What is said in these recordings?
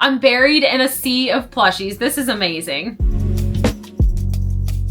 I'm buried in a sea of plushies. This is amazing.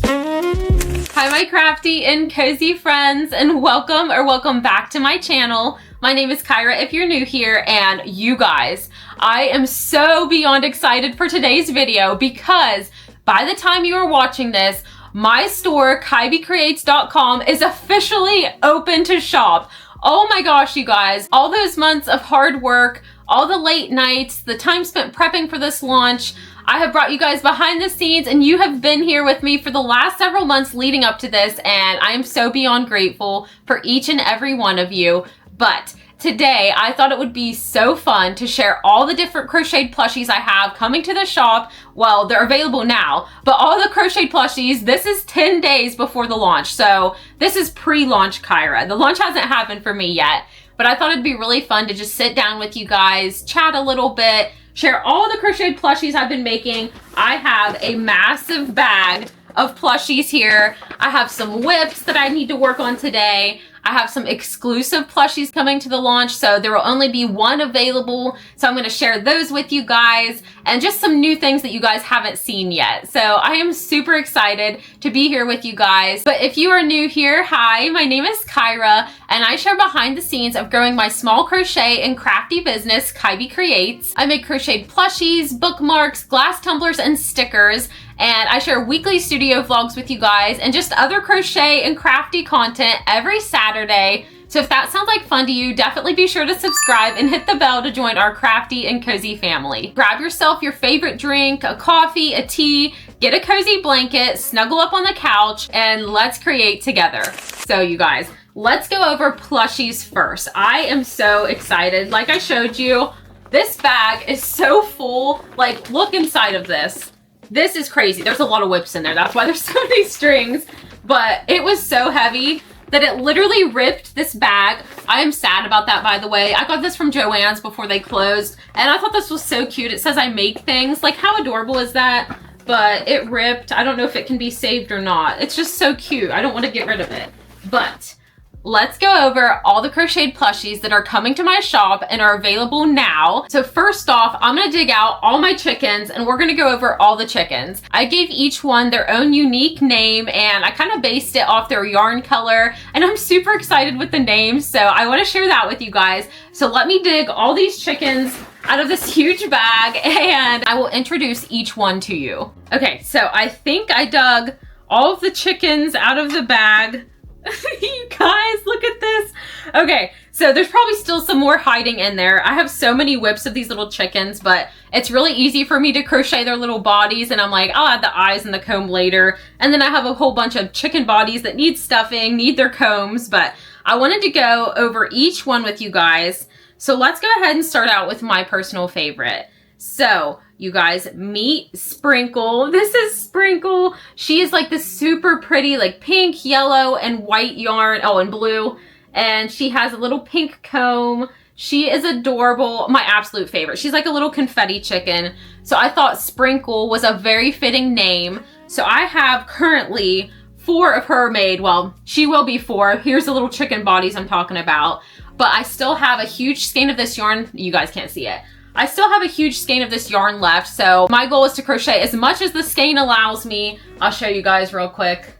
Hi, my crafty and cozy friends, and welcome back to my channel. My name is Kyra if you're new here, and you guys, I am so beyond excited for today's video because by the time you are watching this, my store, KyBCreates.com, is officially open to shop. Oh my gosh, you guys, all those months of hard work, all the late nights, the time spent prepping for this launch, I have brought you guys behind the scenes and you have been here with me for the last several months leading up to this, and I am so beyond grateful for each and every one of you. But today, I thought it would be so fun to share all the different crocheted plushies I have coming to the shop. Well, they're available now, but all the crocheted plushies, this is 10 days before the launch. So this is pre-launch Kyra. The launch hasn't happened for me yet, but I thought it'd be really fun to just sit down with you guys, chat a little bit, share all the crocheted plushies I've been making. I have a massive bag of plushies here. I have some whips that I need to work on today. I have some exclusive plushies coming to the launch, so there will only be one available. So I'm going to share those with you guys and just some new things that you guys haven't seen yet. So I am super excited to be here with you guys. But if you are new here, hi, my name is Kyra, and I share behind the scenes of growing my small crochet and crafty business, Kybe Creates. I make crocheted plushies, bookmarks, glass tumblers, and stickers. And I share weekly studio vlogs with you guys and just other crochet and crafty content every Saturday. So if that sounds like fun to you, definitely be sure to subscribe and hit the bell to join our crafty and cozy family. Grab yourself your favorite drink, a coffee, a tea, get a cozy blanket, snuggle up on the couch, and let's create together. So you guys, let's go over plushies first. I am so excited. Like I showed you, this bag is so full. Like, look inside of this. This is crazy. There's a lot of whips in there. That's why there's so many strings. But it was so heavy that it literally ripped this bag. I am sad about that, by the way. I got this from Joann's before they closed, and I thought this was so cute. It says I make things. Like, how adorable is that? But it ripped. I don't know if it can be saved or not. It's just so cute. I don't want to get rid of it. But let's go over all the crocheted plushies that are coming to my shop and are available now. So first off, I'm gonna dig out all my chickens and we're gonna go over all the chickens. I gave each one their own unique name and I kind of based it off their yarn color, and I'm super excited with the names, so I wanna share that with you guys. So let me dig all these chickens out of this huge bag and I will introduce each one to you. Okay, so I think I dug all of the chickens out of the bag. You guys, look at this. Okay, so there's probably still some more hiding in there. I have so many whips of these little chickens, but it's really easy for me to crochet their little bodies, and I'm like, I'll add the eyes and the comb later. And then I have a whole bunch of chicken bodies that need stuffing, need their combs, but I wanted to go over each one with you guys. So let's go ahead and start out with my personal favorite. So you guys, meet Sprinkle. This is Sprinkle. She is like this super pretty, like pink, yellow, and white yarn. Oh, and blue. And she has a little pink comb. She is adorable. My absolute favorite. She's like a little confetti chicken. So I thought Sprinkle was a very fitting name. So I have currently 4 of her made. Well, she will be 4. Here's the little chicken bodies I'm talking about. But I still have a huge skein of this yarn. You guys can't see it. I still have a huge skein of this yarn left, so my goal is to crochet as much as the skein allows me. I'll show you guys real quick.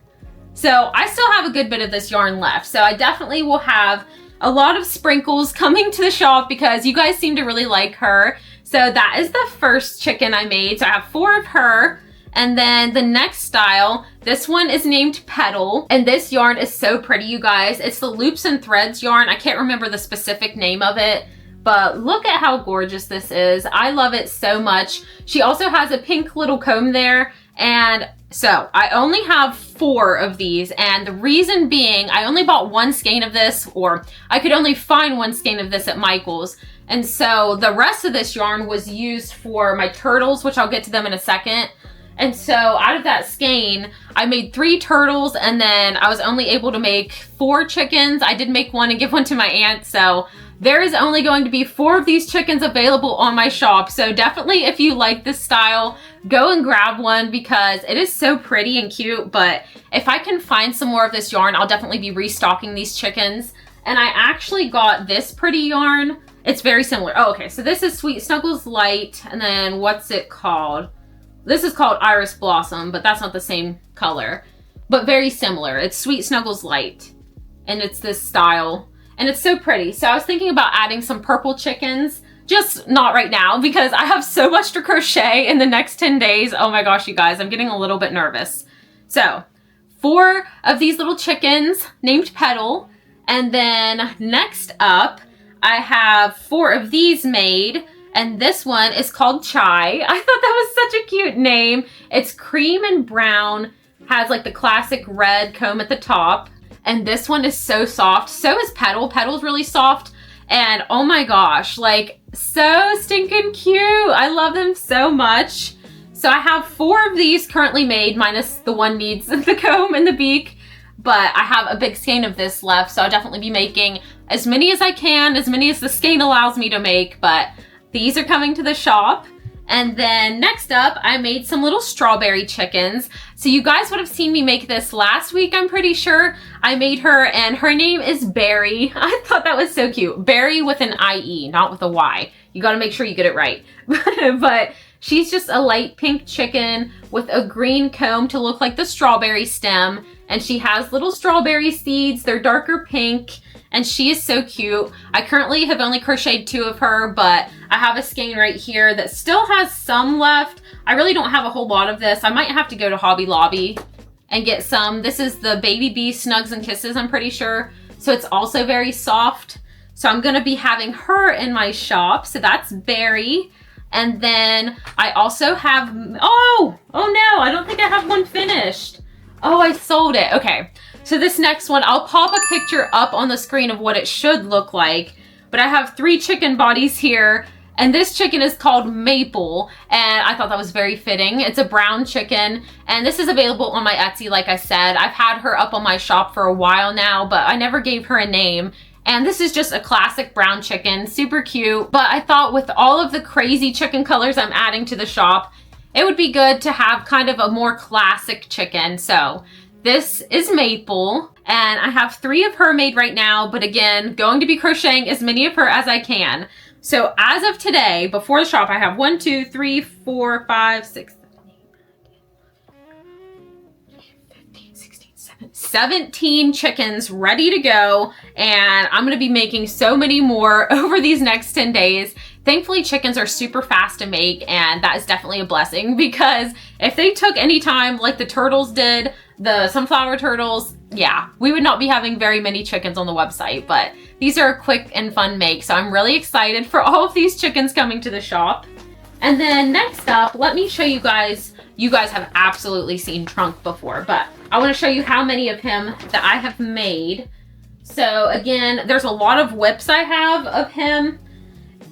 So I still have a good bit of this yarn left, so I definitely will have a lot of Sprinkles coming to the shop because you guys seem to really like her. So that is the first chicken I made. So I have 4 of her. And then the next style, this one is named Petal. And this yarn is so pretty, you guys. It's the Loops and Threads yarn. I can't remember the specific name of it, but look at how gorgeous this is. I love it so much. She also has a pink little comb there. And so I only have 4 of these. And the reason being, I only bought 1 skein of this, or I could only find 1 skein of this at Michael's. And so the rest of this yarn was used for my turtles, which I'll get to them in a second. And so out of that skein, I made 3 turtles, and then I was only able to make 4 chickens. I did make 1 and give 1 to my aunt. So there is only going to be 4 of these chickens available on my shop. So definitely, if you like this style, go and grab one because it is so pretty and cute. But if I can find some more of this yarn, I'll definitely be restocking these chickens. And I actually got this pretty yarn. It's very similar. Oh, okay. So this is Sweet Snuggles Light. And then what's it called? This is called Iris Blossom, but that's not the same color. But very similar. It's Sweet Snuggles Light. And it's this style. And it's so pretty. So I was thinking about adding some purple chickens. Just not right now because I have so much to crochet in the next 10 days. Oh my gosh, you guys. I'm getting a little bit nervous. So 4 of these little chickens named Petal. And then next up, I have 4 of these made. And this one is called Chai. I thought that was such a cute name. It's cream and brown, has like the classic red comb at the top. And this one is so soft. So is Petal. Petal's really soft. And oh my gosh, like so stinking cute. I love them so much. So I have 4 of these currently made, minus the one needs the comb and the beak. But I have a big skein of this left. So I'll definitely be making as many as I can, as many as the skein allows me to make. But these are coming to the shop. And then next up, I made some little strawberry chickens. So you guys would have seen me make this last week, I'm pretty sure. I made her and her name is Berry. I thought that was so cute. Berry with an I-E, not with a Y. You gotta make sure you get it right. But she's just a light pink chicken with a green comb to look like the strawberry stem. And she has little strawberry seeds. They're darker pink. And she is so cute. I currently have only crocheted 2 of her, but I have a skein right here that still has some left. I really don't have a whole lot of this. I might have to go to Hobby Lobby and get some. This is the Baby Bee Snugs and Kisses, I'm pretty sure. So it's also very soft. So I'm gonna be having her in my shop. So that's Berry. And then I also have, oh no, I don't think I have one finished. Oh, I sold it, okay. So this next one, I'll pop a picture up on the screen of what it should look like. But I have 3 chicken bodies here. And this chicken is called Maple. And I thought that was very fitting. It's a brown chicken. And this is available on my Etsy, like I said. I've had her up on my shop for a while now, but I never gave her a name. And this is just a classic brown chicken, super cute. But I thought with all of the crazy chicken colors I'm adding to the shop, it would be good to have kind of a more classic chicken. So this is Maple, and I have 3 of her made right now, but again, going to be crocheting as many of her as I can. So as of today, before the shop, I have 1, 2, 3, 4, 5, 6, 7, 8, 9, 10, 15, 16, 17 chickens ready to go, and I'm gonna be making so many more over these next 10 days. Thankfully, chickens are super fast to make, and that is definitely a blessing because if they took any time like the turtles did, the sunflower turtles, yeah, we would not be having very many chickens on the website, but these are a quick and fun make, so I'm really excited for all of these chickens coming to the shop. And then next up, let me show you guys have absolutely seen Trunk before, but I want to show you how many of him that I have made. So again, there's a lot of whips I have of him.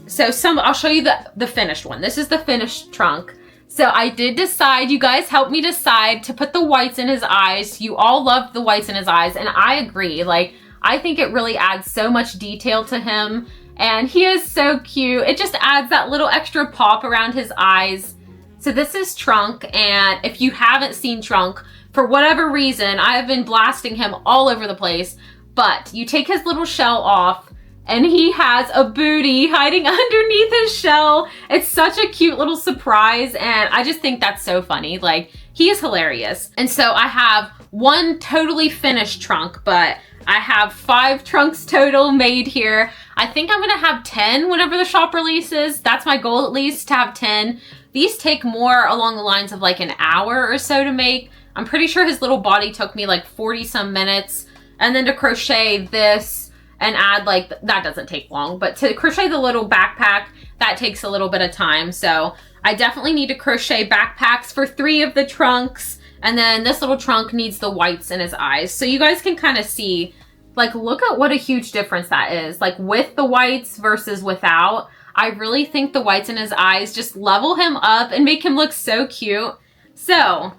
So I'll show you the finished one. This is the finished Trunk. So I did decide, you guys helped me decide to put the whites in his eyes. You all loved the whites in his eyes, and I agree. Like, I think it really adds so much detail to him, and he is so cute. It just adds that little extra pop around his eyes. So this is Trunk, and if you haven't seen Trunk, for whatever reason, I have been blasting him all over the place, but you take his little shell off, and he has a booty hiding underneath his shell. It's such a cute little surprise, and I just think that's so funny. Like, he is hilarious. And so I have 1 totally finished Trunk, but I have 5 trunks total made here. I think I'm gonna have 10 whenever the shop releases. That's my goal, at least, to have 10. These take more along the lines of like an hour or so to make. I'm pretty sure his little body took me like 40 some minutes. And then to crochet this and add like, that doesn't take long, but to crochet the little backpack, that takes a little bit of time. So I definitely need to crochet backpacks for 3 of the trunks. And then this little trunk needs the whites in his eyes. So you guys can kind of see, like, look at what a huge difference that is. Like with the whites versus without. I really think the whites in his eyes just level him up and make him look so cute. So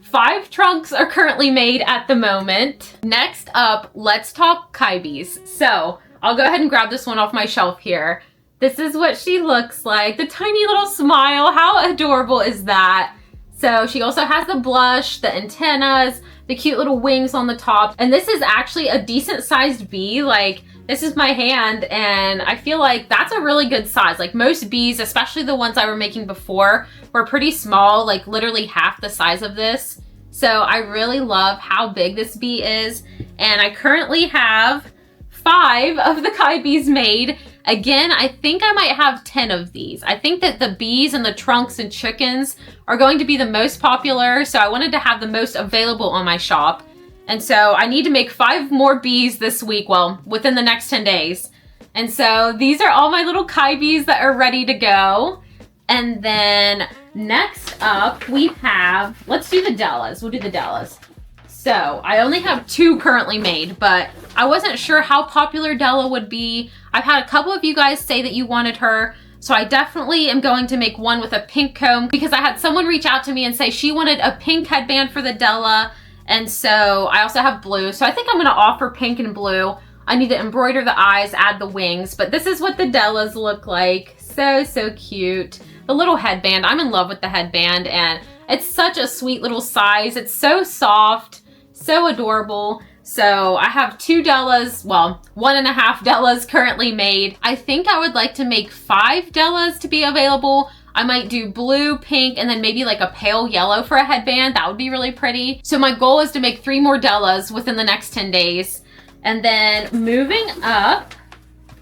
5 trunks are currently made at the moment. Next up, let's talk Kybees. So I'll go ahead and grab this one off my shelf here. This is what she looks like. The tiny little smile. How adorable is that? So she also has the blush, the antennas, the cute little wings on the top. And this is actually a decent sized bee. Like, this is my hand, and I feel like that's a really good size. Like most bees, especially the ones I were making before, were pretty small, like literally half the size of this. So I really love how big this bee is. And I currently have 5 of the Kai bees made. Again, I think I might have 10 of these. I think that the bees and the trunks and chickens are going to be the most popular, so I wanted to have the most available on my shop. And so I need to make 5 more bees this week, well, within the next 10 days. And so these are all my little Kai bees that are ready to go. And then next up we have, let's do the Dellas. We'll do the Dellas. So I only have 2 currently made, but I wasn't sure how popular Della would be. I've had a couple of you guys say that you wanted her, so I definitely am going to make one with a pink comb, because I had someone reach out to me and say she wanted a pink headband for the Della, and so I also have blue. So I think I'm gonna offer pink and blue. I need to embroider the eyes, add the wings, but this is what the Dellas look like. So, so cute. The little headband, I'm in love with the headband, and it's such a sweet little size. It's so soft. So adorable. So I have 2 Dellas, well, 1.5 Dellas currently made. I think I would like to make 5 Dellas to be available. I might do blue, pink, and then maybe like a pale yellow for a headband. That would be really pretty. So my goal is to make 3 more Dellas within the next 10 days. And then moving up,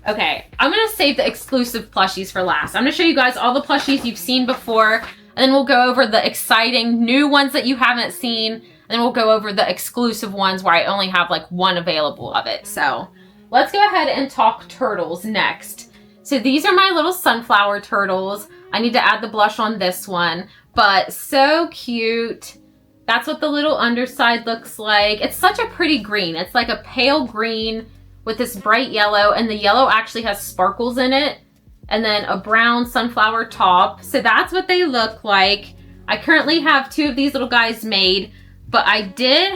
okay, I'm gonna save the exclusive plushies for last. I'm gonna show you guys all the plushies you've seen before, and then we'll go over the exciting new ones that you haven't seen. And then we'll go over the exclusive ones where I only have like 1 available of it. So let's go ahead and talk turtles next. So these are my little sunflower turtles. I need to add the blush on this one, but so cute. That's what the little underside looks like. It's such a pretty green. It's like a pale green with this bright yellow, and the yellow actually has sparkles in it. And then a brown sunflower top. So that's what they look like. I currently have 2 of these little guys made. But I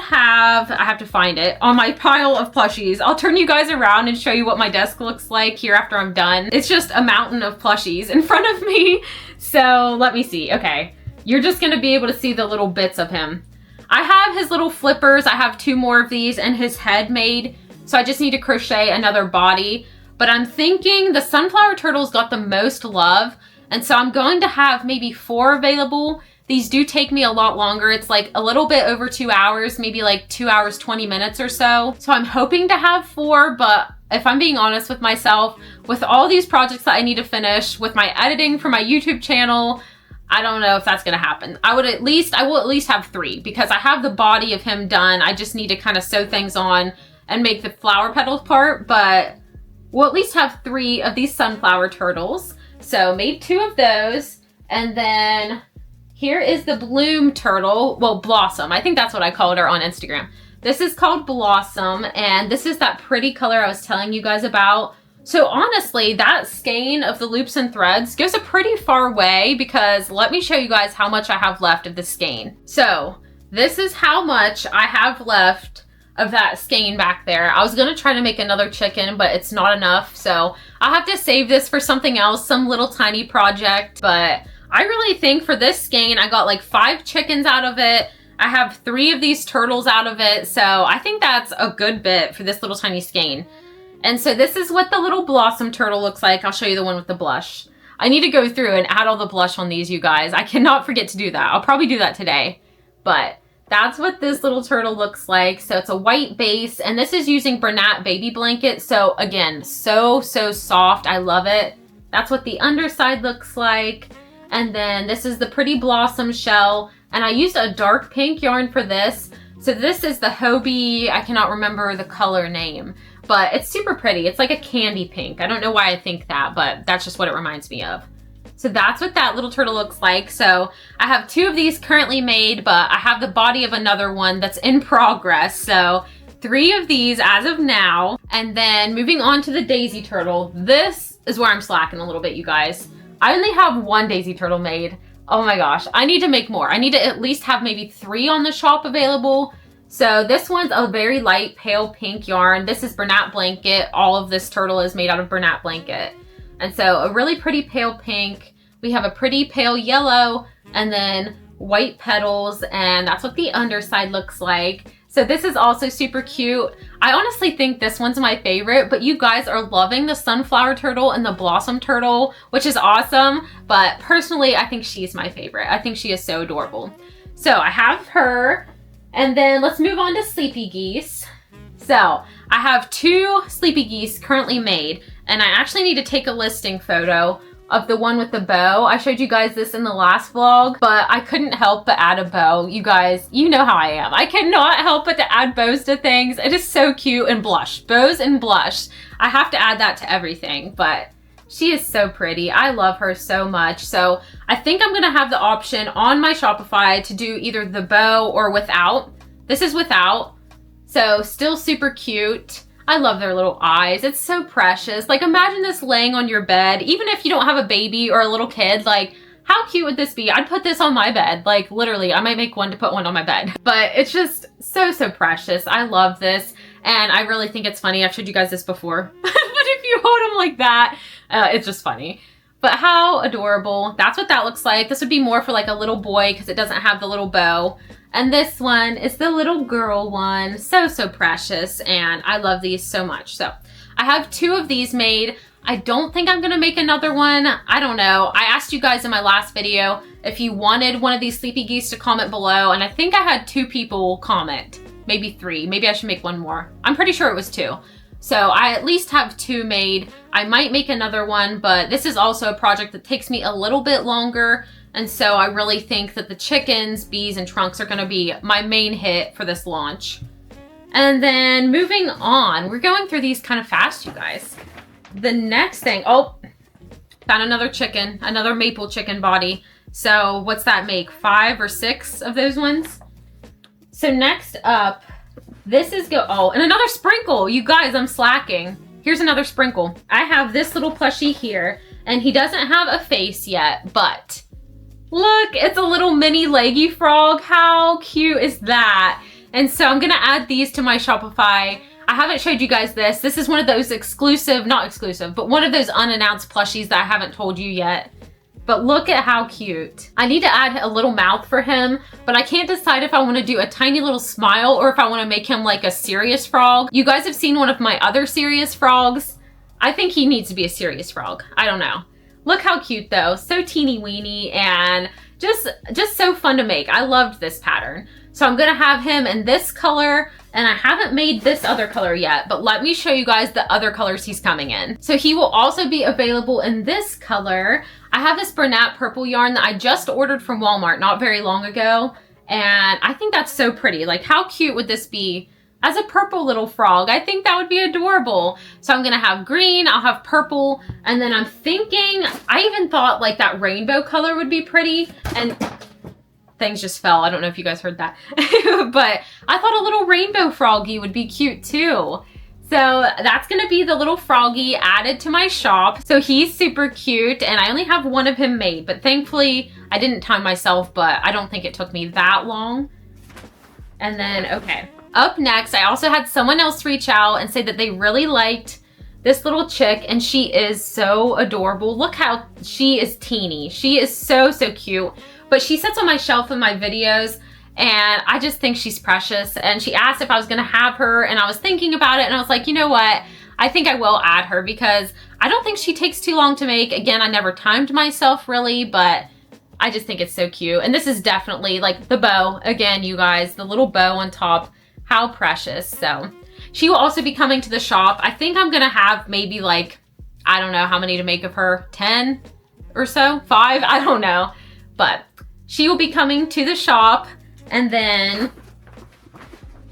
have to find it on my pile of plushies. I'll turn you guys around and show you what my desk looks like here after I'm done. It's just a mountain of plushies in front of me. So let me see. Okay, you're just gonna be able to see the little bits of him. I have his little flippers. I have 2 more of these and his head made. So I just need to crochet another body. But I'm thinking the sunflower turtles got the most love. And so I'm going to have maybe 4 available. These do take me a lot longer. It's like a little bit over 2 hours, maybe like 2 hours, 20 minutes or so. So I'm hoping to have 4, but if I'm being honest with myself, with all these projects that I need to finish, with my editing for my YouTube channel, I don't know if that's gonna happen. I will at least have 3, because I have the body of him done. I just need to kind of sew things on and make the flower petals part, but we'll at least have 3 of these sunflower turtles. So made 2 of those, and then here is the bloom turtle. Well, Blossom. I think that's what I called her on Instagram. This is called Blossom, and this is that pretty color I was telling you guys about. So honestly, that skein of the loops and threads goes a pretty far way, because let me show you guys how much I have left of the skein. So this is how much I have left of that skein back there. I was gonna try to make another chicken, but it's not enough. So I'll have to save this for something else, some little tiny project, but I really think for this skein, I got like 5 chickens out of it. I have 3 of these turtles out of it. So I think that's a good bit for this little tiny skein. And so this is what the little Blossom turtle looks like. I'll show you the one with the blush. I need to go through and add all the blush on these, you guys. I cannot forget to do that. I'll probably do that today. But that's what this little turtle looks like. So it's a white base, and this is using Bernat baby blanket. So again, so soft. I love it. That's what the underside looks like. And then this is the pretty Blossom shell. And I used a dark pink yarn for this. So this is the Hobie, I cannot remember the color name, but it's super pretty. It's like a candy pink. I don't know why I think that, but that's just what it reminds me of. So that's what that little turtle looks like. So I have 2 of these currently made, but I have the body of another one that's in progress. So 3 of these as of now. And then moving on to the daisy turtle. This is where I'm slacking a little bit, you guys. I only have 1 daisy turtle made. Oh my gosh, I need to make more. I need to at least have maybe 3 on the shop available. So this one's a very light pale pink yarn. This is Bernat blanket. All of this turtle is made out of Bernat blanket. And so a really pretty pale pink. We have a pretty pale yellow, and then white petals, and that's what the underside looks like. So this is also super cute. I honestly think this one's my favorite, but you guys are loving the sunflower turtle and the blossom turtle, which is awesome. But personally, I think she's my favorite. I think she is so adorable. So I have her, and then let's move on to sleepy geese. So I have 2 sleepy geese currently made, and I actually need to take a listing photo of the one with the bow. I showed you guys this in the last vlog, but I couldn't help but add a bow. You guys, you know how I am. I cannot help but to add bows to things. It is so cute. And blush. Bows and blush. I have to add that to everything, but she is so pretty. I love her so much. So I think I'm going to have the option on my Shopify to do either the bow or without. This is without. So still super cute. I love their little eyes. It's so precious. Like, imagine this laying on your bed. Even if you don't have a baby or a little kid, like, how cute would this be? I'd put this on my bed. Like, literally, I might make one to put one on my bed. But it's just so, so precious. I love this. And I really think it's funny. I've showed you guys this before. But if you hold them like that, it's just funny. But how adorable. That's what that looks like. This would be more for like a little boy because it doesn't have the little bow. And this one is the little girl one. So, so precious. And I love these so much. So I have 2 of these made. I don't think I'm going to make another one. I don't know. I asked you guys in my last video if you wanted one of these sleepy geese to comment below. And I think I had 2 people comment. Maybe 3. Maybe I should make one more. I'm pretty sure it was 2. So I at least have 2 made. I might make another one, but this is also a project that takes me a little bit longer. And so I really think that the chickens, bees, and trunks are gonna be my main hit for this launch. And then moving on, we're going through these kind of fast, you guys. The next thing, oh, found another chicken, another maple chicken body. So what's that make? 5 or 6 of those ones? So next up, this is oh, and another sprinkle. You guys, I'm slacking. Here's another sprinkle. I have this little plushie here, and he doesn't have a face yet, but look, it's a little mini leggy frog. How cute is that? And so I'm gonna add these to my Shopify. I haven't showed you guys this. This is one of those exclusive, not exclusive, but one of those unannounced plushies that I haven't told you yet. But look at how cute. I need to add a little mouth for him, but I can't decide if I want to do a tiny little smile or if I want to make him like a serious frog. You guys have seen one of my other serious frogs. I think he needs to be a serious frog. I don't know. Look how cute though. So teeny weeny and just so fun to make. I loved this pattern. So I'm gonna have him in this color, and I haven't made this other color yet, but let me show you guys the other colors he's coming in. So he will also be available in this color. I have this Bernat purple yarn that I just ordered from Walmart not very long ago, and I think that's so pretty. Like, how cute would this be as a purple little frog? I think that would be adorable. So I'm gonna have green, I'll have purple, and then I'm thinking, I even thought like that rainbow color would be pretty, and things just fell. I don't know if you guys heard that. But I thought a little rainbow froggy would be cute too. So that's gonna be the little froggy added to my shop. So he's super cute, and I only have one of him made, but thankfully I didn't time myself, but I don't think it took me that long. And then, okay. Up next, I also had someone else reach out and say that they really liked this little chick, and she is so adorable. Look how she is teeny. She is so, so cute. But she sits on my shelf in my videos, and I just think she's precious. And she asked if I was gonna have her, and I was thinking about it, and I was like, you know what? I think I will add her because I don't think she takes too long to make. Again, I never timed myself really, but I just think it's so cute. And this is definitely like the bow. Again, you guys, the little bow on top. How precious. So she will also be coming to the shop. I think I'm gonna have maybe like, I don't know how many to make of her, 10 or so, 5, I don't know. But she will be coming to the shop, and then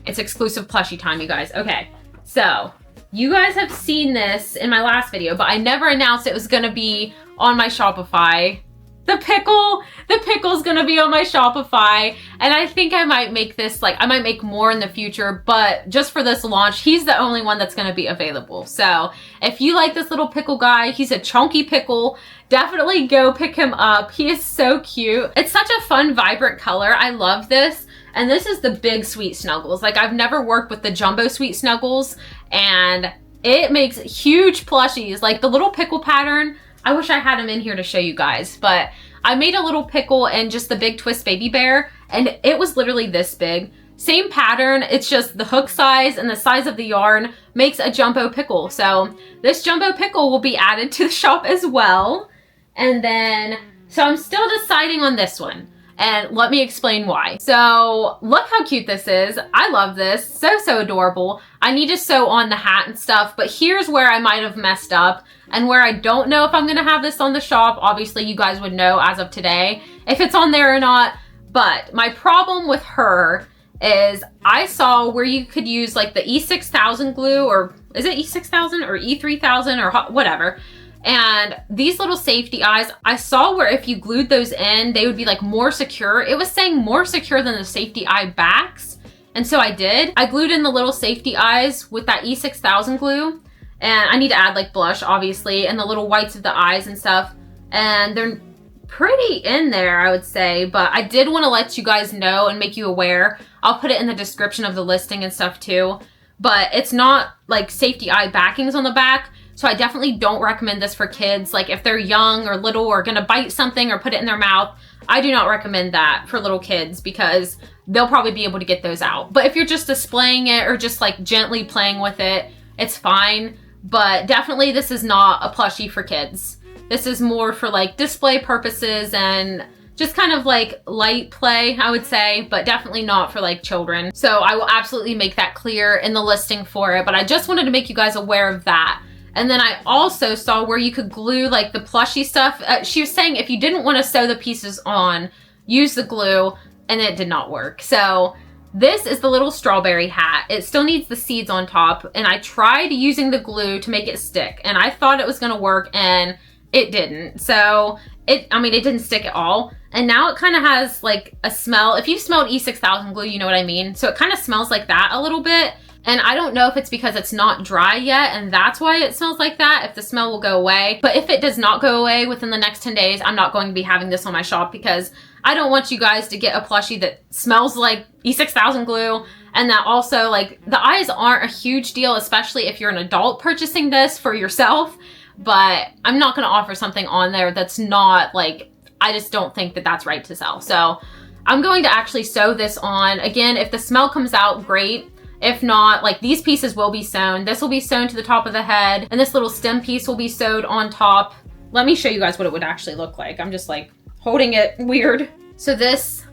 it's exclusive plushie time, you guys. Okay, so you guys have seen this in my last video, but I never announced it was gonna be on my Shopify. The pickle's gonna be on my Shopify, and I think I might make this, like, I might make more in the future, but just for this launch, he's the only one that's gonna be available. So if you like this little pickle guy, he's a chunky pickle, definitely go pick him up. He is so cute. It's such a fun, vibrant color. I love this. And this is the big sweet snuggles. Like, I've never worked with the jumbo sweet snuggles, and it makes huge plushies. Like the little pickle pattern, I wish I had him in here to show you guys, but I made a little pickle and just the big twist baby bear, and it was literally this big. Same pattern, it's just the hook size and the size of the yarn makes a jumbo pickle. So this jumbo pickle will be added to the shop as well. And then, so I'm still deciding on this one. And let me explain why. So look how cute this is. I love this. So adorable. I need to sew on the hat and stuff, but here's where I might have messed up and where I don't know if I'm gonna have this on the shop. Obviously you guys would know as of today if it's on there or not. But my problem with her is I saw where you could use like the E6000 glue, or is it E6000 or E3000 or whatever. And these little safety eyes, I saw where if you glued those in, they would be like more secure. It was saying more secure than the safety eye backs. And so I did. I glued in the little safety eyes with that E6000 glue. And I need to add like blush, obviously, and the little whites of the eyes and stuff. And they're pretty in there, I would say. But I did want to let you guys know and make you aware. I'll put it in the description of the listing and stuff too. But it's not like safety eye backings on the back. So I definitely don't recommend this for kids. Like if they're young or little or gonna bite something or put it in their mouth, I do not recommend that for little kids because they'll probably be able to get those out. But if you're just displaying it or just like gently playing with it, it's fine. But definitely this is not a plushie for kids. This is more for like display purposes and just kind of like light play, I would say, but definitely not for like children. So I will absolutely make that clear in the listing for it, but I just wanted to make you guys aware of that. And then I also saw where you could glue like the plushie stuff. She was saying if you didn't want to sew the pieces on, use the glue, and it did not work. So this is the little strawberry hat. It still needs the seeds on top, and I tried using the glue to make it stick, and I thought it was gonna work, and it didn't. So it didn't stick at all. And now it kind of has like a smell. If you've smelled E6000 glue, you know what I mean. So it kind of smells like that a little bit. And I don't know if it's because it's not dry yet and that's why it smells like that, if the smell will go away. But if it does not go away within the next 10 days, I'm not going to be having this on my shop because I don't want you guys to get a plushie that smells like E6000 glue. And that also, like, the eyes aren't a huge deal, especially if you're an adult purchasing this for yourself. But I'm not going to offer something on there that's not, like, I just don't think that that's right to sell. So I'm going to actually sew this on. Again, if the smell comes out, great. If not, like these pieces will be sewn. This will be sewn to the top of the head and this little stem piece will be sewed on top. Let me show you guys what it would actually look like. I'm just like holding it weird. So this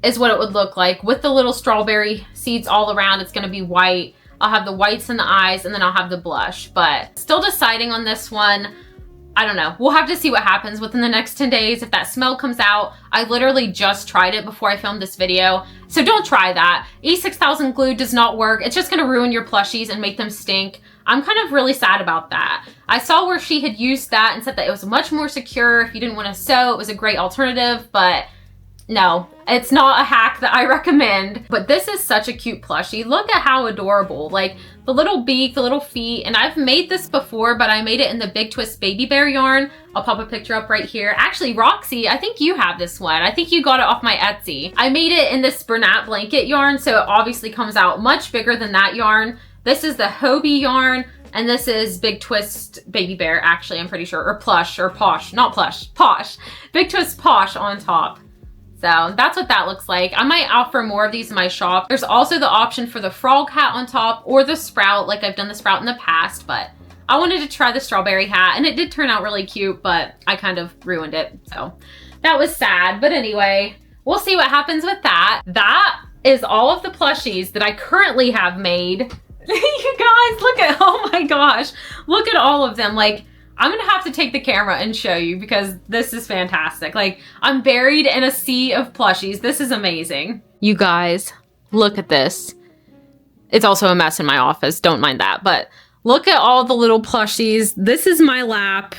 is what it would look like with the little strawberry seeds all around. It's gonna be white. I'll have the whites in the eyes and then I'll have the blush, but still deciding on this one. I don't know. We'll have to see what happens within the next 10 days. If that smell comes out, I literally just tried it before I filmed this video. So don't try that. E6000 glue does not work. It's just going to ruin your plushies and make them stink. I'm kind of really sad about that. I saw where she had used that and said that it was much more secure. If you didn't want to sew, it was a great alternative, but no, it's not a hack that I recommend. But this is such a cute plushie. Look at how adorable. Like the little beak, the little feet, and I've made this before, but I made it in the Big Twist Baby Bear yarn. I'll pop a picture up right here. Actually, Roxy, I think you have this one. I think you got it off my Etsy. I made it in this Bernat blanket yarn, so it obviously comes out much bigger than that yarn. This is the Hobie yarn, and this is Big Twist Baby Bear, actually, I'm pretty sure, or Plush, or Posh, not Plush, Posh. Big Twist Posh on top. So that's what that looks like. I might offer more of these in my shop. There's also the option for the frog hat on top or the sprout, like I've done the sprout in the past, but I wanted to try the strawberry hat and it did turn out really cute, but I kind of ruined it. So that was sad. But anyway, we'll see what happens with that. That is all of the plushies that I currently have made. You guys, look at, oh my gosh, look at all of them. Like, I'm gonna have to take the camera and show you because this is fantastic. Like, I'm buried in a sea of plushies. This is amazing. You guys, look at this. It's also a mess in my office, don't mind that, but look at all the little plushies. This is my lap,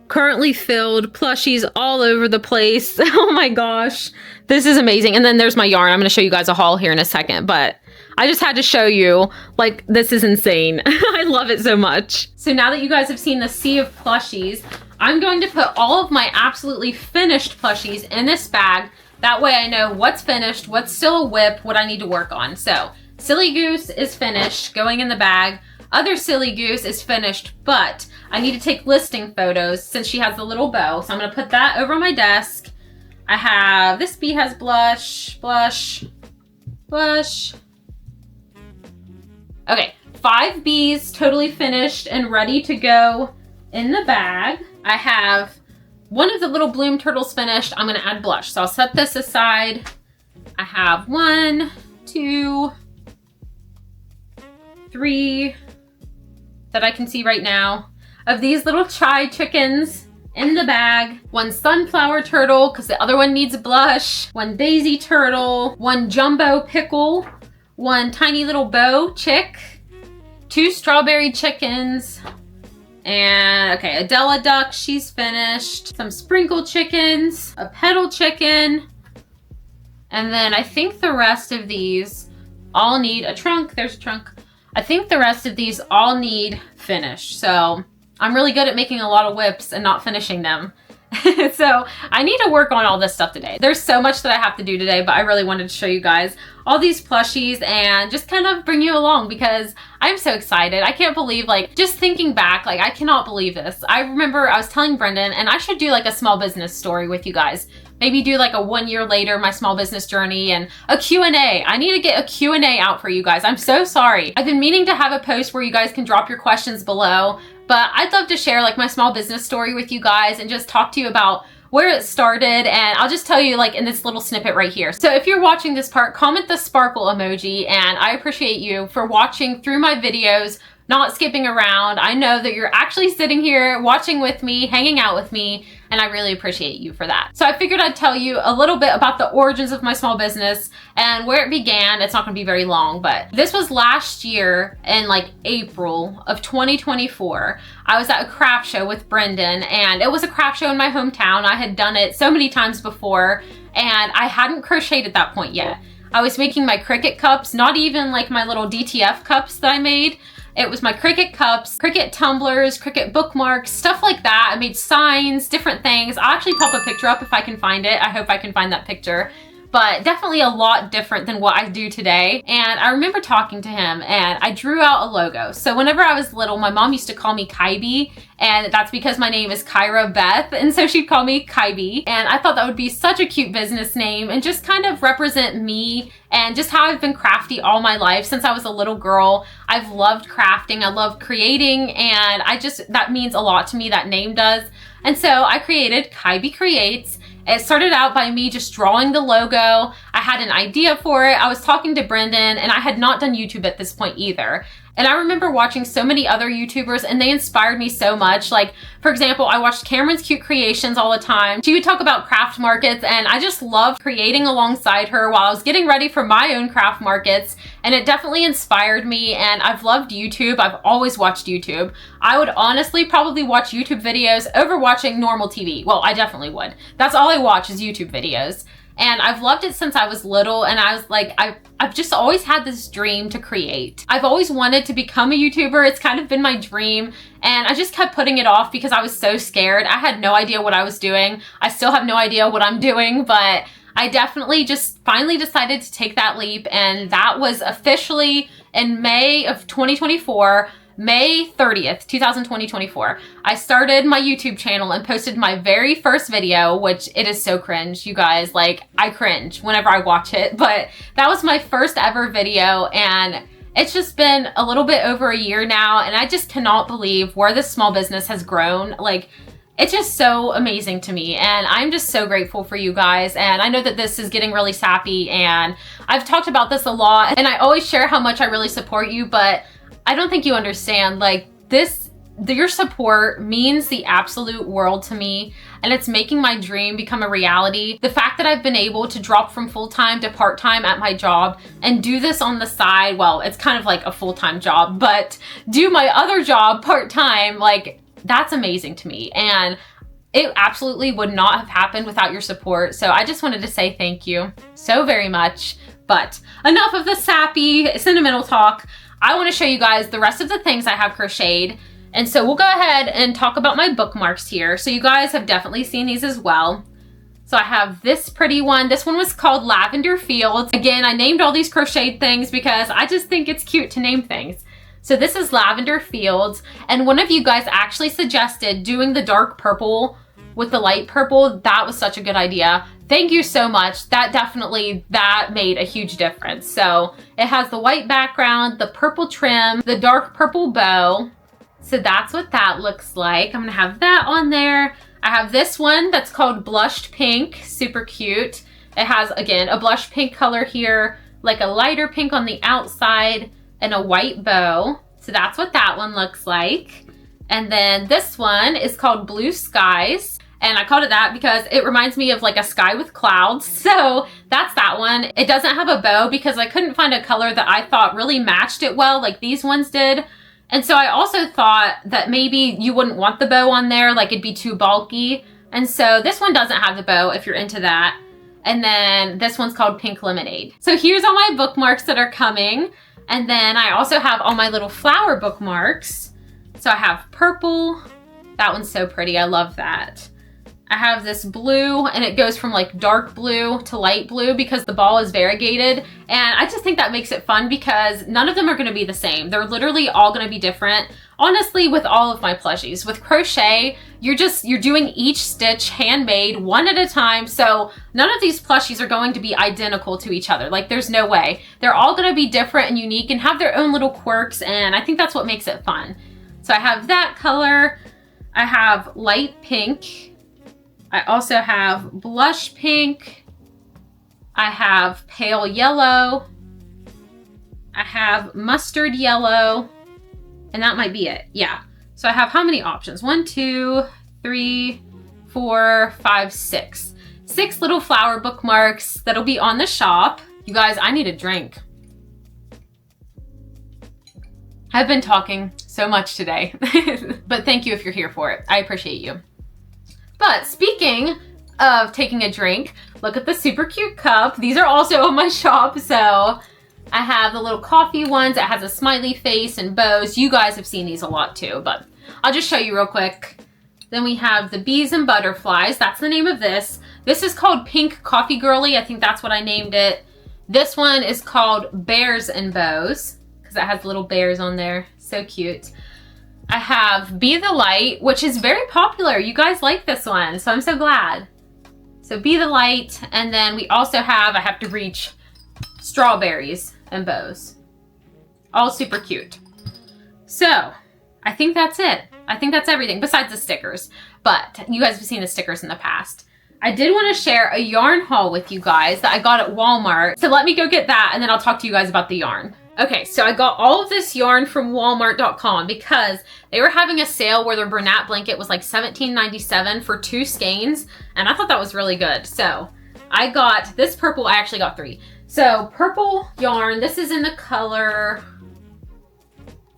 currently filled, plushies all over the place. Oh my gosh, this is amazing. And then there's my yarn. I'm gonna show you guys a haul here in a second, but I just had to show you, like, this is insane. I love it so much. So now that you guys have seen the sea of plushies, I'm going to put all of my absolutely finished plushies in this bag. That way I know what's finished, what's still a whip, what I need to work on. So Silly Goose is finished, going in the bag. Other Silly Goose is finished, but I need to take listing photos since she has the little bow. So I'm gonna put that over on my desk. I have, this bee has blush, blush. Okay, 5 bees totally finished and ready to go in the bag. I have one of the little bloom turtles finished. I'm gonna add blush. So I'll set this aside. I have 1, 2, 3 that I can see right now of these little chai chickens in the bag. 1 sunflower turtle, because the other one needs blush. 1 daisy turtle. 1 jumbo pickle. 1 tiny little bow chick. 2 strawberry chickens. And okay, Adela duck, she's finished. Some sprinkle chickens. A petal chicken. And then I think the rest of these all need a trunk. There's a trunk. I think the rest of these all need finished. So I'm really good at making a lot of whips and not finishing them. So I need to work on all this stuff today. There's so much that I have to do today, but I really wanted to show you guys all these plushies and just kind of bring you along because I'm so excited. I can't believe, like, just thinking back, like, I cannot believe this. I remember I was telling Brendan, and I should do like a small business story with you guys. Maybe do like a 1 year later, my small business journey, and a Q&A. I need to get a Q&A out for you guys. I'm so sorry. I've been meaning to have a post where you guys can drop your questions below, but I'd love to share like my small business story with you guys and just talk to you about where it started. And I'll just tell you like in this little snippet right here. So if you're watching this part, comment the sparkle emoji, and I appreciate you for watching through my videos, not skipping around. I know that you're actually sitting here watching with me, hanging out with me, and I really appreciate you for that. So I figured I'd tell you a little bit about the origins of my small business and where it began. It's not gonna be very long, but this was last year in like April of 2024. I was at a craft show with Brendan, and it was a craft show in my hometown. I had done it so many times before, and I hadn't crocheted at that point yet. I was making my Cricut cups, not even like my little DTF cups that I made. It was my Cricut cups, Cricut tumblers, Cricut bookmarks, stuff like that. I made signs, different things. I'll actually pop a picture up if I can find it. I hope I can find that picture. But definitely a lot different than what I do today. And I remember talking to him, and I drew out a logo. So whenever I was little, my mom used to call me Kybe, and that's because my name is Kyra Beth, and so she'd call me Kybe. And I thought that would be such a cute business name and just kind of represent me and just how I've been crafty all my life since I was a little girl. I've loved crafting, I love creating, and that means a lot to me, that name does. And so I created Kybe Creates. It started out by me just drawing the logo. I had an idea for it. I was talking to Brendan, and I had not done YouTube at this point either. And I remember watching so many other YouTubers, and they inspired me so much. Like, for example, I watched Cameron's Cute Creations all the time. She would talk about craft markets, and I just loved creating alongside her while I was getting ready for my own craft markets. And it definitely inspired me, and I've loved YouTube. I've always watched YouTube. I would honestly probably watch YouTube videos over watching normal TV. Well, I definitely would. That's all I watch is YouTube videos. And I've loved it since I was little, and I was like, I've just always had this dream to create. I've always wanted to become a YouTuber. It's kind of been my dream, and I just kept putting it off because I was so scared. I had no idea what I was doing. I still have no idea what I'm doing, but I definitely just finally decided to take that leap, and that was officially in May of 2024. May 30th, 2024, I started my YouTube channel and posted my very first video, which it is so cringe, you guys. Like, I cringe whenever I watch it, but that was my first ever video, and it's just been a little bit over a year now, and I just cannot believe where this small business has grown. Like, it's just so amazing to me, and I'm just so grateful for you guys. And I know that this is getting really sappy, and I've talked about this a lot, and I always share how much I really support you, but I don't think you understand, like, your support means the absolute world to me, and it's making my dream become a reality. The fact that I've been able to drop from full-time to part-time at my job and do this on the side, well, it's kind of like a full-time job, but do my other job part-time, like, that's amazing to me. And it absolutely would not have happened without your support. So I just wanted to say thank you so very much. But enough of the sappy, sentimental talk. I want to show you guys the rest of the things I have crocheted. And so we'll go ahead and talk about my bookmarks here. So you guys have definitely seen these as well. So I have this pretty one. This one was called Lavender Fields. Again, I named all these crocheted things because I just think it's cute to name things. So this is Lavender Fields. And one of you guys actually suggested doing the dark purple with the light purple. That was such a good idea. thank you so much. That made a huge difference. So it has the white background, the purple trim, the dark purple bow. So that's what that looks like. I'm gonna have that on there. I have this one that's called Blushed Pink, super cute. It has, again, a blush pink color here, like a lighter pink on the outside, and a white bow. So that's what that one looks like. And then this one is called Blue Skies. And I called it that because it reminds me of like a sky with clouds. So that's that one. It doesn't have a bow because I couldn't find a color that I thought really matched it well like these ones did. And so I also thought that maybe you wouldn't want the bow on there, like it'd be too bulky. And so this one doesn't have the bow if you're into that. And then this one's called Pink Lemonade. So here's all my bookmarks that are coming. And then I also have all my little flower bookmarks. So I have purple. That one's so pretty. I love that. I have this blue, and it goes from like dark blue to light blue because the ball is variegated. And I just think that makes it fun because none of them are gonna be the same. They're literally all gonna be different. Honestly, with all of my plushies. With crochet, you're doing each stitch handmade one at a time. So none of these plushies are going to be identical to each other. Like there's no way. They're all gonna be different and unique and have their own little quirks. And I think that's what makes it fun. So I have that color. I have light pink. I also have blush pink. I have pale yellow. I have mustard yellow. And that might be it. Yeah. So I have how many options? 1, 2, 3, 4, 5, 6. 6 little flower bookmarks that'll be on the shop. You guys, I need a drink. I've been talking so much today. But thank you if you're here for it. I appreciate you. But speaking of taking a drink, look at the super cute cup. These are also on my shop. So I have the little coffee ones that has a smiley face and bows. You guys have seen these a lot too, but I'll just show you real quick. Then we have the bees and butterflies. That's the name of this. This is called Pink Coffee Girly. I think that's what I named it. This one is called Bears and Bows because it has little bears on there. So cute. I have Be the Light, which is very popular. You guys like this one, so I'm so glad. So Be the Light, and then we also have, I have to reach, Strawberries and Bows. All super cute. So, I think that's it. I think that's everything, besides the stickers. But you guys have seen the stickers in the past. I did want to share a yarn haul with you guys that I got at Walmart. So let me go get that, and then I'll talk to you guys about the yarn. Okay, so I got all of this yarn from Walmart.com because they were having a sale where their Bernat blanket was like $17.97 for 2 skeins, and I thought that was really good. So I got this purple, I actually got 3. So purple yarn, this is in the color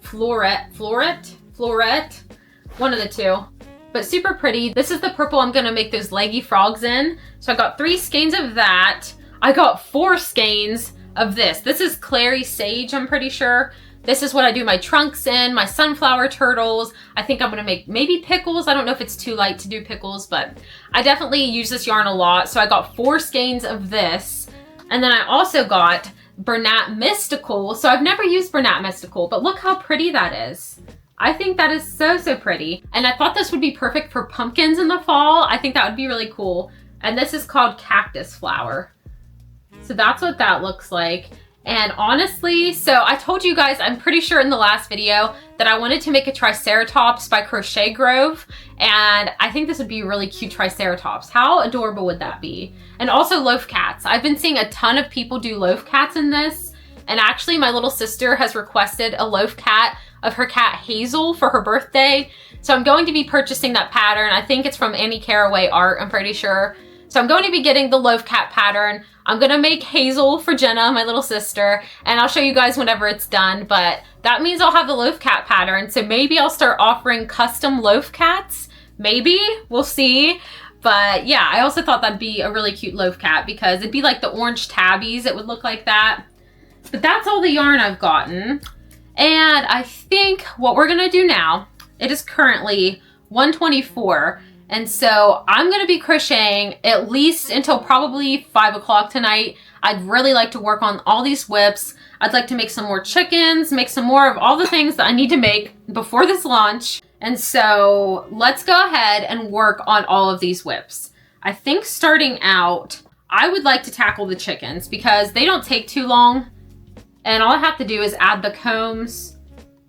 Floret, one of the two, but super pretty. This is the purple I'm gonna make those leggy frogs in. So I got 3 skeins of that. I got 4 skeins of this. This is Clary Sage, I'm pretty sure. This is what I do my trunks in, my sunflower turtles. I think I'm gonna make maybe pickles. I don't know if it's too light to do pickles, but I definitely use this yarn a lot. So I got 4 skeins of this. And then I also got Bernat Mystical. So I've never used Bernat Mystical, but look how pretty that is. I think that is so, so pretty. And I thought this would be perfect for pumpkins in the fall. I think that would be really cool. And this is called Cactus Flower. So that's what that looks like. And honestly, so I told you guys, I'm pretty sure in the last video that I wanted to make a Triceratops by Crochet Grove. And I think this would be a really cute Triceratops. How adorable would that be? And also loaf cats. I've been seeing a ton of people do loaf cats in this. And actually my little sister has requested a loaf cat of her cat Hazel for her birthday. So I'm going to be purchasing that pattern. I think it's from Annie Caraway Art, I'm pretty sure. So I'm going to be getting the loaf cat pattern. I'm gonna make Hazel for Jenna, my little sister, and I'll show you guys whenever it's done, but that means I'll have the loaf cat pattern, so maybe I'll start offering custom loaf cats. Maybe, we'll see. But yeah, I also thought that'd be a really cute loaf cat because it'd be like the orange tabbies, it would look like that. But that's all the yarn I've gotten. And I think what we're gonna do now, it is currently 1:24. And so I'm gonna be crocheting at least until probably 5 o'clock tonight. I'd really like to work on all these whips. I'd like to make some more chickens, make some more of all the things that I need to make before this launch. And so let's go ahead and work on all of these whips. I think starting out, I would like to tackle the chickens because they don't take too long. And all I have to do is add the combs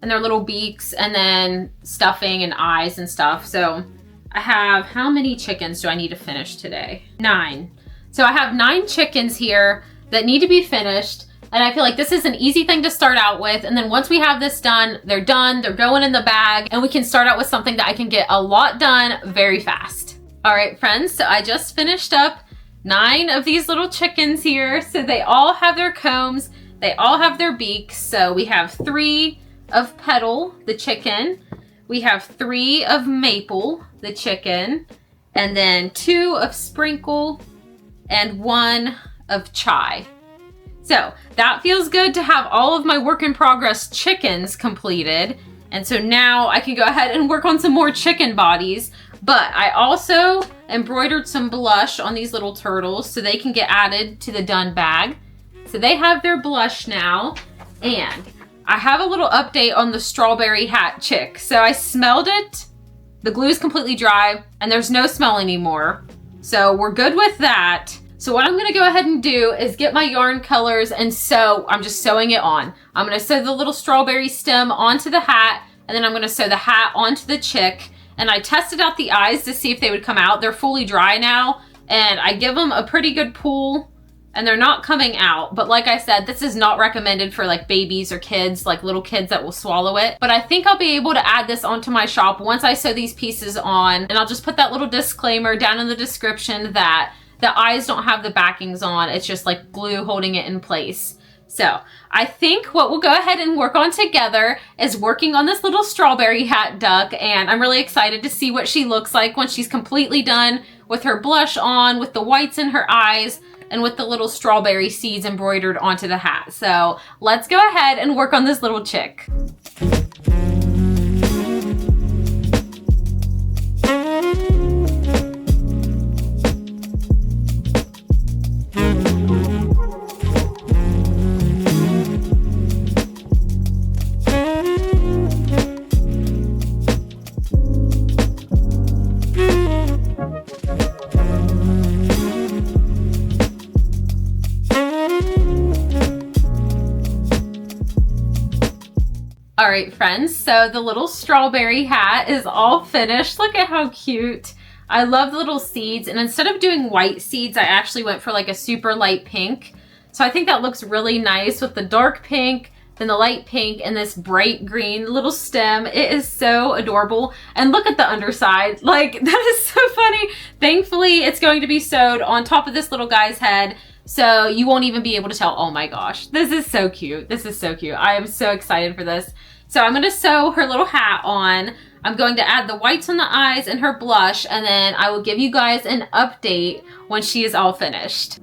and their little beaks and then stuffing and eyes and stuff. So I have, how many chickens do I need to finish today? 9. So I have 9 chickens here that need to be finished. And I feel like this is an easy thing to start out with. And then once we have this done, they're going in the bag, and we can start out with something that I can get a lot done very fast. All right, friends, so I just finished up 9 of these little chickens here. So they all have their combs, they all have their beaks. So we have 3 of Petal, the chicken. We have 3 of Maple, the chicken, and then 2 of Sprinkle and 1 of Chai. So that feels good to have all of my work in progress chickens completed. And so now I can go ahead and work on some more chicken bodies. But I also embroidered some blush on these little turtles so they can get added to the done bag. So they have their blush now. And I have a little update on the strawberry hat chick. So I smelled it. The glue is completely dry and there's no smell anymore. So we're good with that. So what I'm gonna go ahead and do is get my yarn colors and sew. I'm just sewing it on. I'm gonna sew the little strawberry stem onto the hat, and then I'm gonna sew the hat onto the chick. And I tested out the eyes to see if they would come out. They're fully dry now, and I give them a pretty good pull, and they're not coming out. But like I said, this is not recommended for like babies or kids, like little kids that will swallow it. But I think I'll be able to add this onto my shop once I sew these pieces on. And I'll just put that little disclaimer down in the description that the eyes don't have the backings on. It's just like glue holding it in place. So I think what we'll go ahead and work on together is working on this little strawberry hat duck. And I'm really excited to see what she looks like when she's completely done with her blush on, with the whites in her eyes, and with the little strawberry seeds embroidered onto the hat. So let's go ahead and work on this little chick. All right, friends, so the little strawberry hat is all finished. Look at how cute. I love the little seeds, and instead of doing white seeds, I actually went for like a super light pink. So I think that looks really nice with the dark pink, then the light pink, and this bright green little stem. It is so adorable. And look at the underside. Like, that is so funny. Thankfully, it's going to be sewed on top of this little guy's head, so you won't even be able to tell. Oh my gosh, this is so cute. This is so cute. I am so excited for this. So I'm going to sew her little hat on. I'm going to add the whites on the eyes and her blush, and then I will give you guys an update when she is all finished.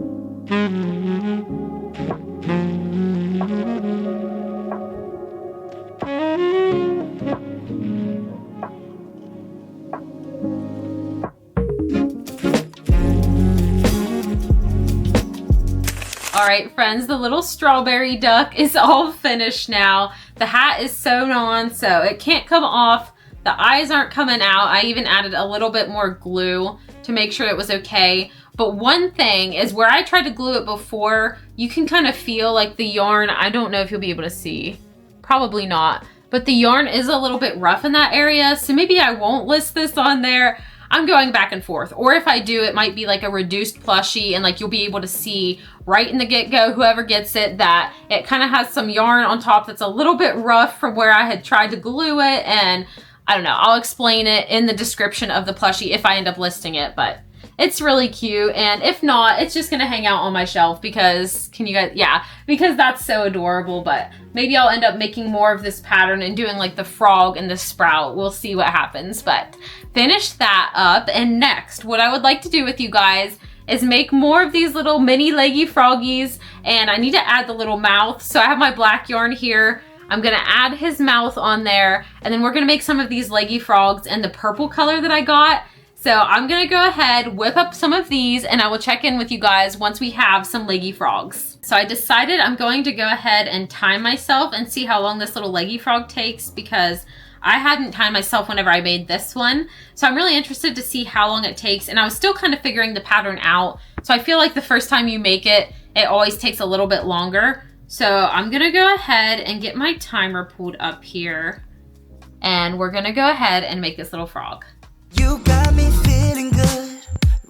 All right, friends, the little strawberry duck is all finished now. The hat is sewn on, so it can't come off. The eyes aren't coming out. I even added a little bit more glue to make sure it was okay. But one thing is where I tried to glue it before, you can kind of feel like the yarn, I don't know if you'll be able to see, probably not, but the yarn is a little bit rough in that area. So maybe I won't list this on there. I'm going back and forth. Or if I do, it might be like a reduced plushie, and like you'll be able to see right in the get-go, whoever gets it, that it kind of has some yarn on top that's a little bit rough from where I had tried to glue it. And I don't know, I'll explain it in the description of the plushie if I end up listing it, but it's really cute. And if not, it's just gonna hang out on my shelf because, can you guys, yeah, because that's so adorable. But maybe I'll end up making more of this pattern and doing like the frog and the sprout. We'll see what happens, but finish that up. And next, what I would like to do with you guys is make more of these little mini leggy froggies. And I need to add the little mouth. So I have my black yarn here. I'm gonna add his mouth on there, and then we're gonna make some of these leggy frogs in the purple color that I got. So I'm gonna go ahead, whip up some of these, and I will check in with you guys once we have some leggy frogs. So I decided I'm going to go ahead and time myself and see how long this little leggy frog takes, because I hadn't timed myself whenever I made this one. So I'm really interested to see how long it takes. And I was still kind of figuring the pattern out. So I feel like the first time you make it, it always takes a little bit longer. So I'm gonna go ahead and get my timer pulled up here. And we're gonna go ahead and make this little frog. You got me feeling good,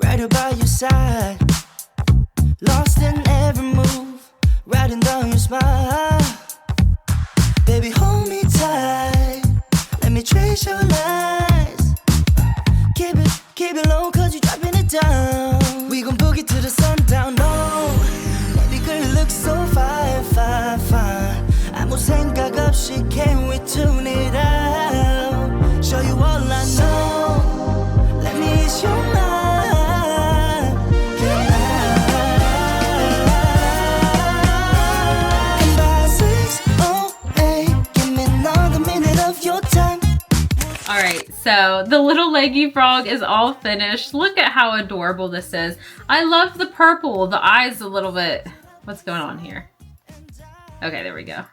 right about your side. Lost in every move, riding down your smile. Baby, hold me tight, let me trace your lies. Keep it low, cause you dropping it down. We gon' boogie to the sundown, no. Baby girl, you look so fine, fine, fine. 아무 생각 없이 can we tune it out? Show you all I know, let me ease your mind. And by 6:08, give me another minute of your time. All right, so the little leggy frog is all finished. Look at how adorable this is. I love the purple, the eyes a little bit. What's going on here? Okay, there we go.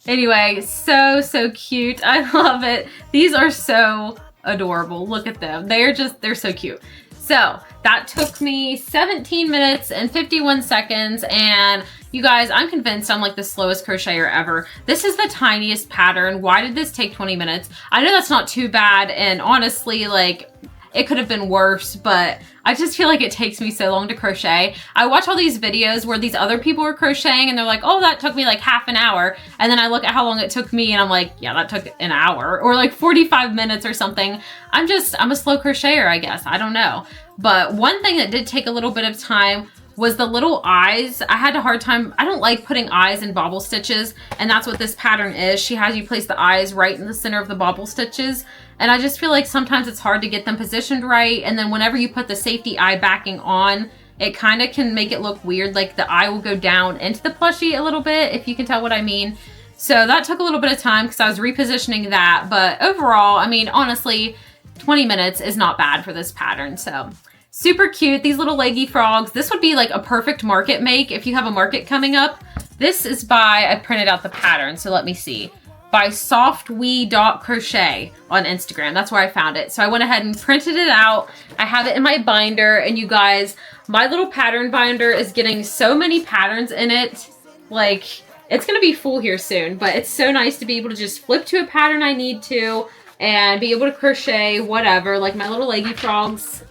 Anyway, so cute. I love it. These are so adorable. Look at them. They're so cute. So that took me 17 minutes and 51 seconds. And you guys, I'm convinced I'm like the slowest crocheter ever. This is the tiniest pattern. Why did this take 20 minutes? I know that's not too bad. And honestly, like, it could have been worse, but I just feel like it takes me so long to crochet. I watch all these videos where these other people are crocheting and they're like, oh, that took me like half an hour. And then I look at how long it took me and I'm like, yeah, that took an hour or like 45 minutes or something. I'm a slow crocheter, I guess. I don't know. But one thing that did take a little bit of time was the little eyes. I had a hard time. I don't like putting eyes in bobble stitches, and that's what this pattern is. She has you place the eyes right in the center of the bobble stitches, and I just feel like sometimes it's hard to get them positioned right, and then whenever you put the safety eye backing on, it kind of can make it look weird, like the eye will go down into the plushie a little bit, if you can tell what I mean. So that took a little bit of time because I was repositioning that, but overall, I mean, honestly, 20 minutes is not bad for this pattern, so super cute. These little leggy frogs. This would be like a perfect market make if you have a market coming up. This is by, I printed out the pattern, so let me see. By softwee.crochet on Instagram. That's where I found it. So I went ahead and printed it out. I have it in my binder, and you guys, my little pattern binder is getting so many patterns in it. Like, it's gonna be full here soon, but it's so nice to be able to just flip to a pattern I need to and be able to crochet whatever, like my little leggy frogs.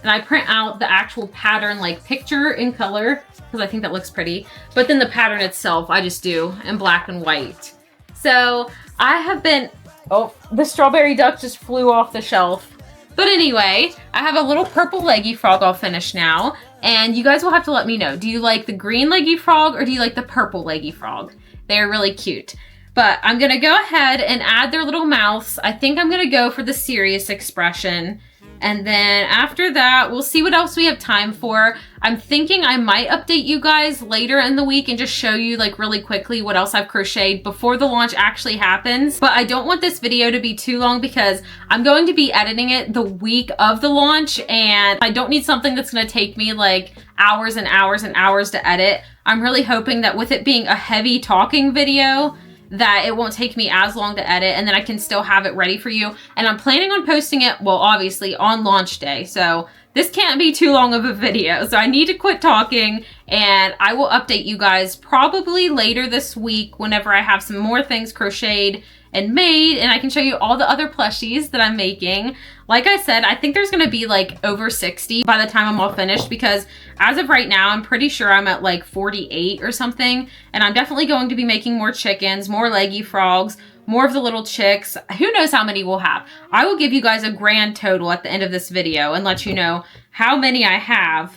And I print out the actual pattern, like picture in color, because I think that looks pretty. But then the pattern itself, I just do in black and white. So I have been, oh, the strawberry duck just flew off the shelf. But anyway, I have a little purple leggy frog all finished now. And you guys will have to let me know. Do you like the green leggy frog or do you like the purple leggy frog? They're really cute. But I'm gonna go ahead and add their little mouths. I think I'm gonna go for the serious expression. And then after that, we'll see what else we have time for. I'm thinking I might update you guys later in the week and just show you like really quickly what else I've crocheted before the launch actually happens. But I don't want this video to be too long because I'm going to be editing it the week of the launch, and I don't need something that's going to take me like hours and hours and hours to edit. I'm really hoping that with it being a heavy talking video, that it won't take me as long to edit, and then I can still have it ready for you. And I'm planning on posting it, well, obviously on launch day. So this can't be too long of a video. So I need to quit talking, and I will update you guys probably later this week whenever I have some more things crocheted and made, and I can show you all the other plushies that I'm making. Like I said, I think there's gonna be like over 60 by the time I'm all finished, because as of right now, I'm pretty sure I'm at like 48 or something, and I'm definitely going to be making more chickens, more leggy frogs, more of the little chicks. Who knows how many we'll have. I will give you guys a grand total at the end of this video and let you know how many I have,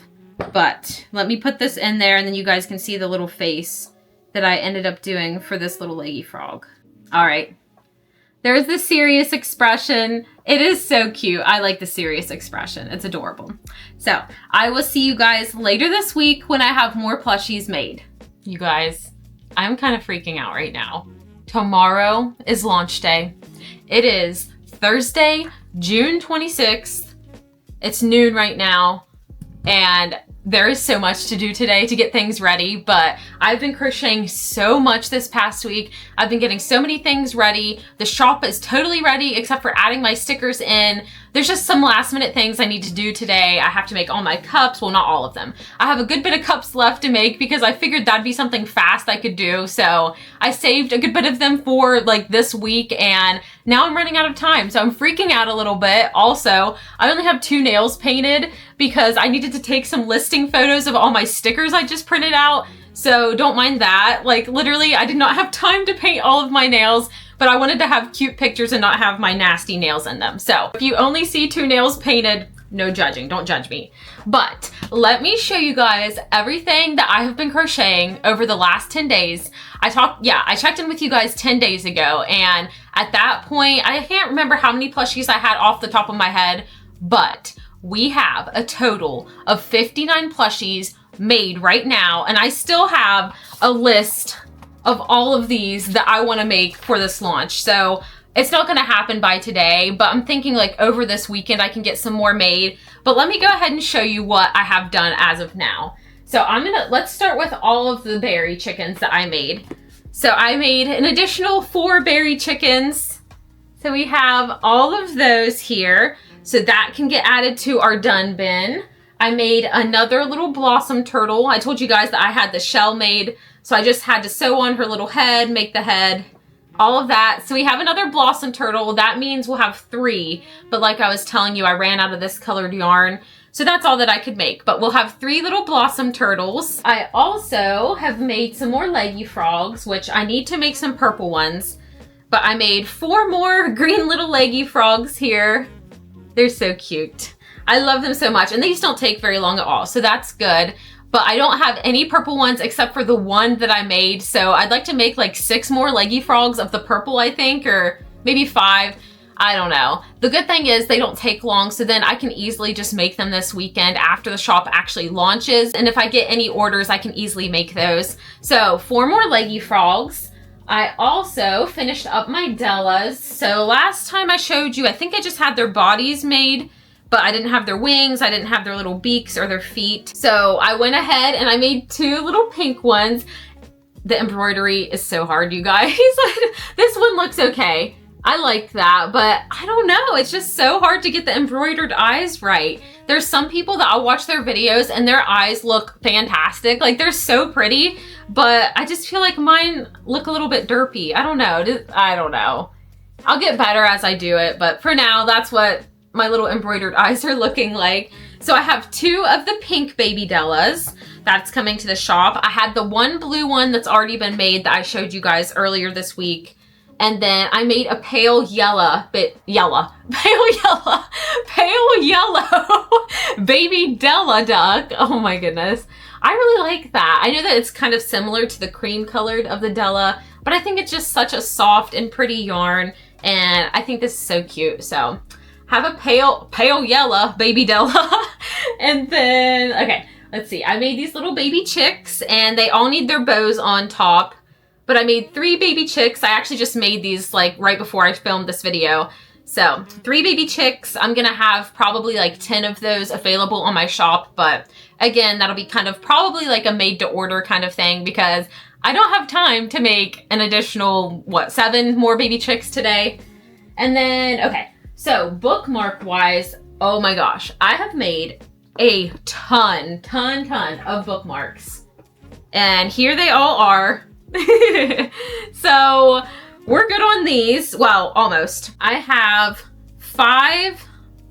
but let me put this in there and then you guys can see the little face that I ended up doing for this little leggy frog. All right. There's the serious expression. It is so cute. I like the serious expression. It's adorable. So I will see you guys later this week when I have more plushies made. You guys, I'm kind of freaking out right now. Tomorrow is launch day. It is Thursday, June 26th. It's noon right now. And there is so much to do today to get things ready, but I've been crocheting so much this past week. I've been getting so many things ready. The shop is totally ready except for adding my stickers in. There's just some last minute things I need to do today. I have to make all my cups. Well, not all of them. I have a good bit of cups left to make because I figured that'd be something fast I could do. So I saved a good bit of them for like this week, and now I'm running out of time. So I'm freaking out a little bit. Also, I only have 2 nails painted because I needed to take some listing photos of all my stickers I just printed out. So don't mind that. Like literally, I did not have time to paint all of my nails, but I wanted to have cute pictures and not have my nasty nails in them. So if you only see 2 nails painted, no judging, don't judge me. But let me show you guys everything that I have been crocheting over the last 10 days. I checked in with you guys 10 days ago, and at that point, I can't remember how many plushies I had off the top of my head, but we have a total of 59 plushies made right now, and I still have a list of all of these that I want to make for this launch. So it's not going to happen by today, but I'm thinking like over this weekend I can get some more made. But let me go ahead and show you what I have done as of now. So let's start with all of the berry chickens that I made. So I made an additional 4 berry chickens. So we have all of those here. So that can get added to our done bin. I made another little blossom turtle. I told you guys that I had the shell made, so I just had to sew on her little head, make the head, all of that. So we have another blossom turtle. That means we'll have 3, but like I was telling you, I ran out of this colored yarn. So that's all that I could make, but we'll have 3 little blossom turtles. I also have made some more leggy frogs, which I need to make some purple ones, but I made 4 more green little leggy frogs here. They're so cute. I love them so much, and these don't take very long at all, so that's good. But I don't have any purple ones except for the one that I made, so I'd like to make like 6 more leggy frogs of the purple, I think, or maybe 5. I don't know. The good thing is they don't take long, so then I can easily just make them this weekend after the shop actually launches, and if I get any orders, I can easily make those. So 4 more leggy frogs. I also finished up my Dellas. So last time I showed you, I think I just had their bodies made, but I didn't have their wings, I didn't have their little beaks or their feet. So I went ahead and I made 2 little pink ones. The embroidery is so hard, you guys. This one looks okay. I like that, but I don't know. It's just so hard to get the embroidered eyes right. There's some people that I'll watch their videos and their eyes look fantastic. Like they're so pretty, but I just feel like mine look a little bit derpy. I don't know. I'll get better as I do it, but for now, that's what my little embroidered eyes are looking like. So I have 2 of the pink baby Dellas that's coming to the shop. I had the 1 blue one that's already been made that I showed you guys earlier this week. And then I made a pale yellow baby Della duck. Oh my goodness. I really like that. I know that it's kind of similar to the cream colored of the Della, but I think it's just such a soft and pretty yarn. And I think this is so cute. So have a pale yellow baby Della. And then, okay, let's see. I made these little baby chicks and they all need their bows on top. But I made 3 baby chicks. I actually just made these like right before I filmed this video. So 3 baby chicks. I'm gonna have probably like 10 of those available on my shop. But again, that'll be kind of probably like a made to order kind of thing because I don't have time to make an additional, 7 more baby chicks today. And then, okay, so bookmark wise, oh my gosh, I have made a ton of bookmarks. And here they all are. So we're good on these. Well, almost. I have 5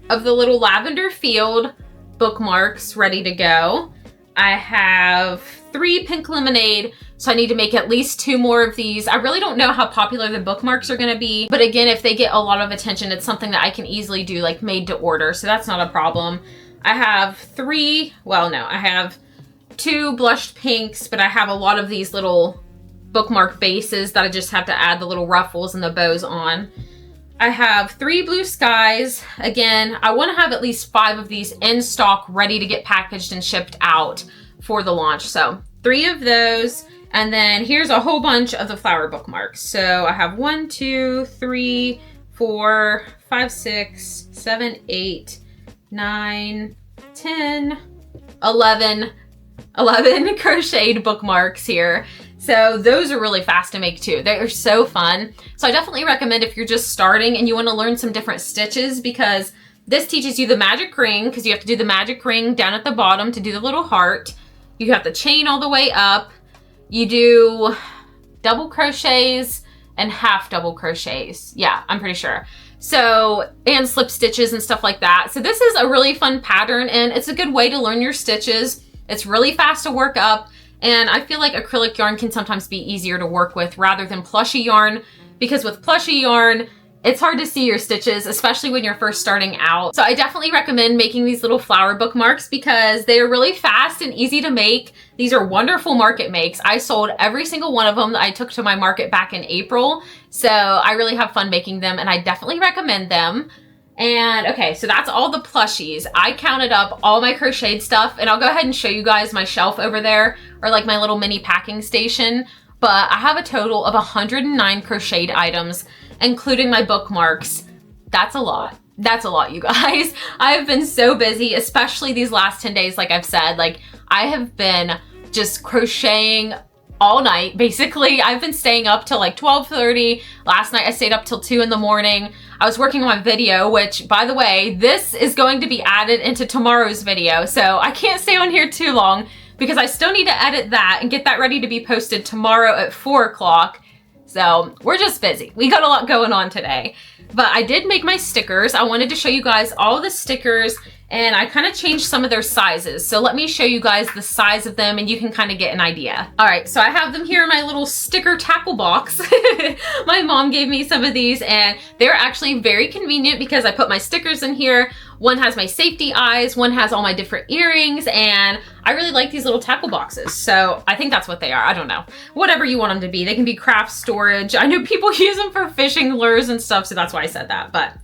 of the little lavender field bookmarks ready to go. I have 3 pink lemonade, so I need to make at least 2 more of these. I really don't know how popular the bookmarks are going to be, but again, if they get a lot of attention, it's something that I can easily do like made to order, so that's not a problem. I have 2 blushed pinks, but I have a lot of these little bookmark bases that I just have to add the little ruffles and the bows on. I have 3 blue skies. Again, I want to have at least 5 of these in stock ready to get packaged and shipped out for the launch. So 3 of those. And then here's a whole bunch of the flower bookmarks. So I have 1, 2, 3, 4, 5, 6, 7, 8, 9, 10, 11 crocheted bookmarks here. So those are really fast to make too. They're so fun. So I definitely recommend if you're just starting and you want to learn some different stitches, because this teaches you the magic ring, because you have to do the magic ring down at the bottom to do the little heart. You have the chain all the way up. You do double crochets and half double crochets. Yeah, I'm pretty sure. So, and slip stitches and stuff like that. So this is a really fun pattern, and it's a good way to learn your stitches. It's really fast to work up, and I feel like acrylic yarn can sometimes be easier to work with rather than plushy yarn, because with plushy yarn, it's hard to see your stitches, especially when you're first starting out. So I definitely recommend making these little flower bookmarks because they are really fast and easy to make. These are wonderful market makes. I sold every single one of them that I took to my market back in April. So I really have fun making them, and I definitely recommend them. And okay, so that's all the plushies. I counted up all my crocheted stuff, and I'll go ahead and show you guys my shelf over there, or like my little mini packing station. But I have a total of 109 crocheted items, including my bookmarks. That's a lot. That's a lot, you guys. I have been so busy, especially these last 10 days, like I've said. Like, I have been just crocheting all night, basically. I've been staying up till like 12:30. Last night I stayed up till 2 in the morning. I was working on my video, which, by the way, this is going to be added into tomorrow's video. So I can't stay on here too long because I still need to edit that and get that ready to be posted tomorrow at 4 o'clock. So we're just busy. We got a lot going on today. But I did make my stickers. I wanted to show you guys all the stickers, and I kind of changed some of their sizes. So let me show you guys the size of them and you can kind of get an idea. All right, so I have them here in my little sticker tackle box. My mom gave me some of these, and they're actually very convenient because I put my stickers in here. One has my safety eyes, one has all my different earrings, and I really like these little tackle boxes. So I think that's what they are. I don't know. Whatever you want them to be. They can be craft storage. I know people use them for fishing lures and stuff, so that's why I said that. But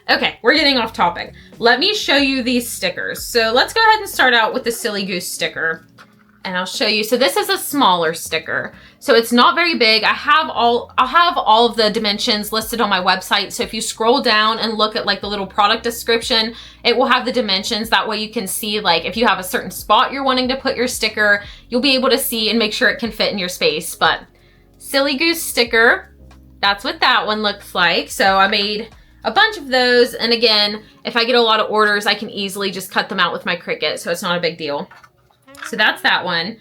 okay, we're getting off topic. Let me show you these stickers. So let's go ahead and start out with the Silly Goose sticker. And I'll show you. So this is a smaller sticker. So it's not very big. I'll have all of the dimensions listed on my website. So if you scroll down and look at like the little product description, it will have the dimensions. That way you can see, like, if you have a certain spot you're wanting to put your sticker, you'll be able to see and make sure it can fit in your space. But Silly Goose sticker, that's what that one looks like. So I made a bunch of those. And again, if I get a lot of orders, I can easily just cut them out with my Cricut. So it's not a big deal. So that's that one.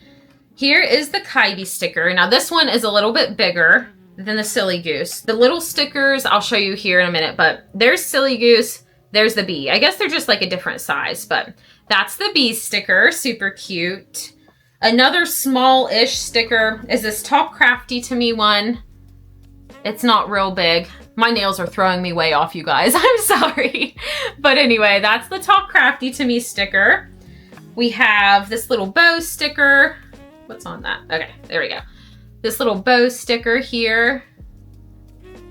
Here is the Kyvie sticker. Now this one is a little bit bigger than the Silly Goose. The little stickers I'll show you here in a minute, but there's Silly Goose, there's the bee. I guess they're just like a different size, but that's the bee sticker, super cute. Another small-ish sticker is this Talk Crafty to Me one. It's not real big. My nails are throwing me way off, you guys. I'm sorry. But anyway, that's the Talk Crafty to Me sticker. We have this little bow sticker. What's on that? Okay, there we go. This little bow sticker here.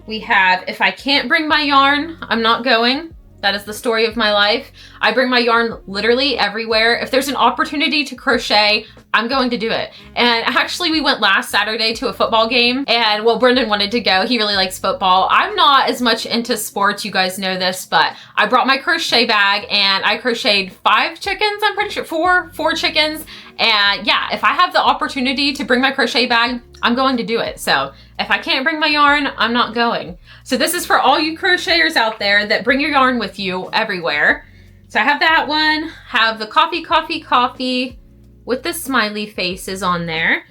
We have, if I can't bring my yarn, I'm not going. That is the story of my life. I bring my yarn literally everywhere. If there's an opportunity to crochet, I'm going to do it. And actually we went last Saturday to a football game, and well, Brendan wanted to go. He really likes football. I'm not as much into sports, you guys know this, but I brought my crochet bag and I crocheted 5 chickens, I'm pretty sure, four chickens. And yeah, if I have the opportunity to bring my crochet bag, I'm going to do it. So if I can't bring my yarn, I'm not going. So this is for all you crocheters out there that bring your yarn with you everywhere. So I have that one, have the coffee with the smiley faces on there.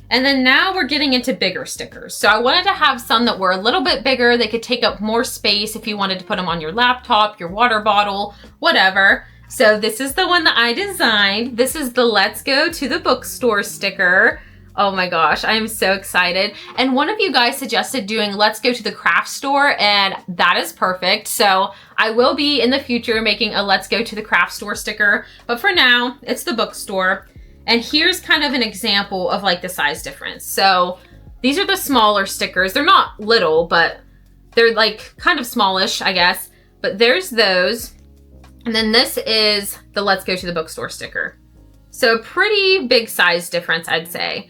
And then now we're getting into bigger stickers. So I wanted to have some that were a little bit bigger. They could take up more space if you wanted to put them on your laptop, your water bottle, whatever. So this is the one that I designed. This is the Let's Go to the Bookstore sticker. Oh my gosh, I am so excited. And one of you guys suggested doing Let's Go to the Craft Store, and that is perfect. So I will be in the future making a Let's Go to the Craft Store sticker, but for now, it's the bookstore. And here's kind of an example of like the size difference. So these are the smaller stickers. They're not little, but they're like kind of smallish, I guess. But there's those. And then this is the Let's Go to the Bookstore sticker. So pretty big size difference, I'd say.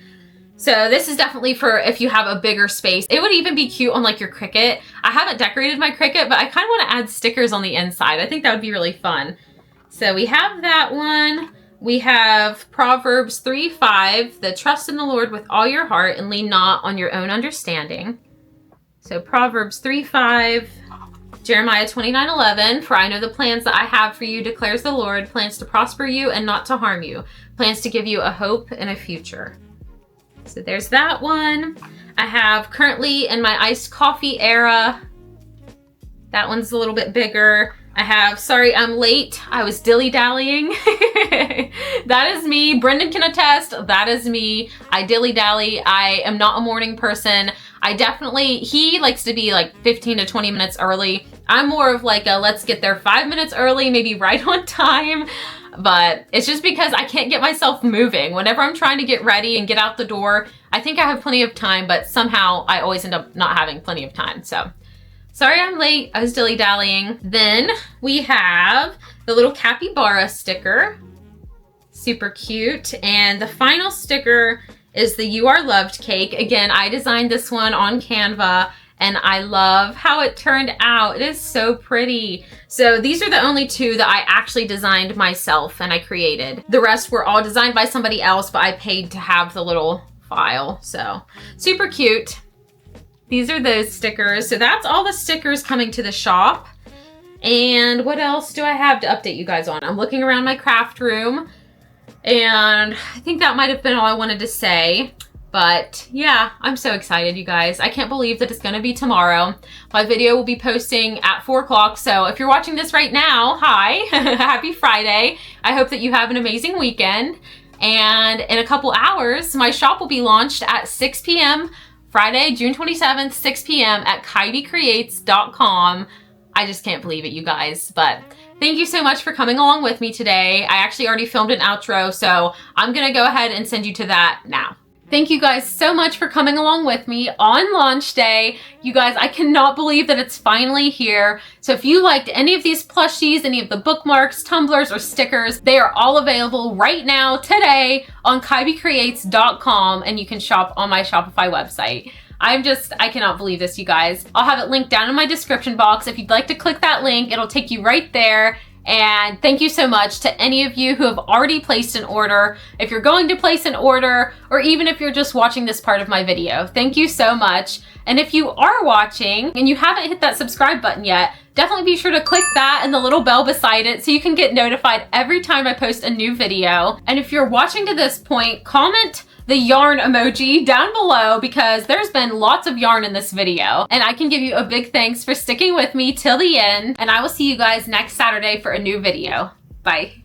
So this is definitely for if you have a bigger space. It would even be cute on like your Cricut. I haven't decorated my Cricut, but I kind of want to add stickers on the inside. I think that would be really fun. So we have that one. We have Proverbs 3:5, the trust in the Lord with all your heart and lean not on your own understanding. So Proverbs 3:5, Jeremiah 29:11, for I know the plans that I have for you, declares the Lord, plans to prosper you and not to harm you, plans to give you a hope and a future. So there's that one. I have currently in my iced coffee era. That one's a little bit bigger. I have, sorry, I'm late. I was dilly-dallying. That is me. Brendan can attest. That is me. I dilly-dally. I am not a morning person. He likes to be like 15 to 20 minutes early. I'm more of like a let's get there 5 minutes early, maybe right on time. But it's just because I can't get myself moving. Whenever I'm trying to get ready and get out the door, I think I have plenty of time, but somehow I always end up not having plenty of time. So sorry I'm late. I was dilly-dallying. Then we have the little capybara sticker. Super cute. And the final sticker is the You Are Loved cake. Again, I designed this one on Canva and I love how it turned out. It is so pretty. So these are the only two that I actually designed myself and I created. The rest were all designed by somebody else, but I paid to have the little file. So super cute. These are those stickers. So that's all the stickers coming to the shop. And what else do I have to update you guys on? I'm looking around my craft room and I think that might have been all I wanted to say. But yeah, I'm so excited, you guys. I can't believe that it's gonna be tomorrow. My video will be posting at 4 o'clock. So if you're watching this right now, hi, happy Friday. I hope that you have an amazing weekend. And in a couple hours, my shop will be launched at 6 p.m. Friday, June 27th, 6 p.m. at kybcreates.com. I just can't believe it, you guys. But thank you so much for coming along with me today. I actually already filmed an outro, so I'm gonna go ahead and send you to that now. Thank you guys so much for coming along with me on launch day. You guys, I cannot believe that it's finally here. So if you liked any of these plushies, any of the bookmarks, tumblers, or stickers, they are all available right now, today, on kybcreates.com, and you can shop on my Shopify website. I cannot believe this, you guys. I'll have it linked down in my description box. If you'd like to click that link, it'll take you right there. And thank you so much to any of you who have already placed an order. If you're going to place an order, or even if you're just watching this part of my video, thank you so much. And if you are watching and you haven't hit that subscribe button yet, definitely be sure to click that and the little bell beside it so you can get notified every time I post a new video. And if you're watching to this point, comment the yarn emoji down below because there's been lots of yarn in this video. And I can give you a big thanks for sticking with me till the end. And I will see you guys next Saturday for a new video. Bye.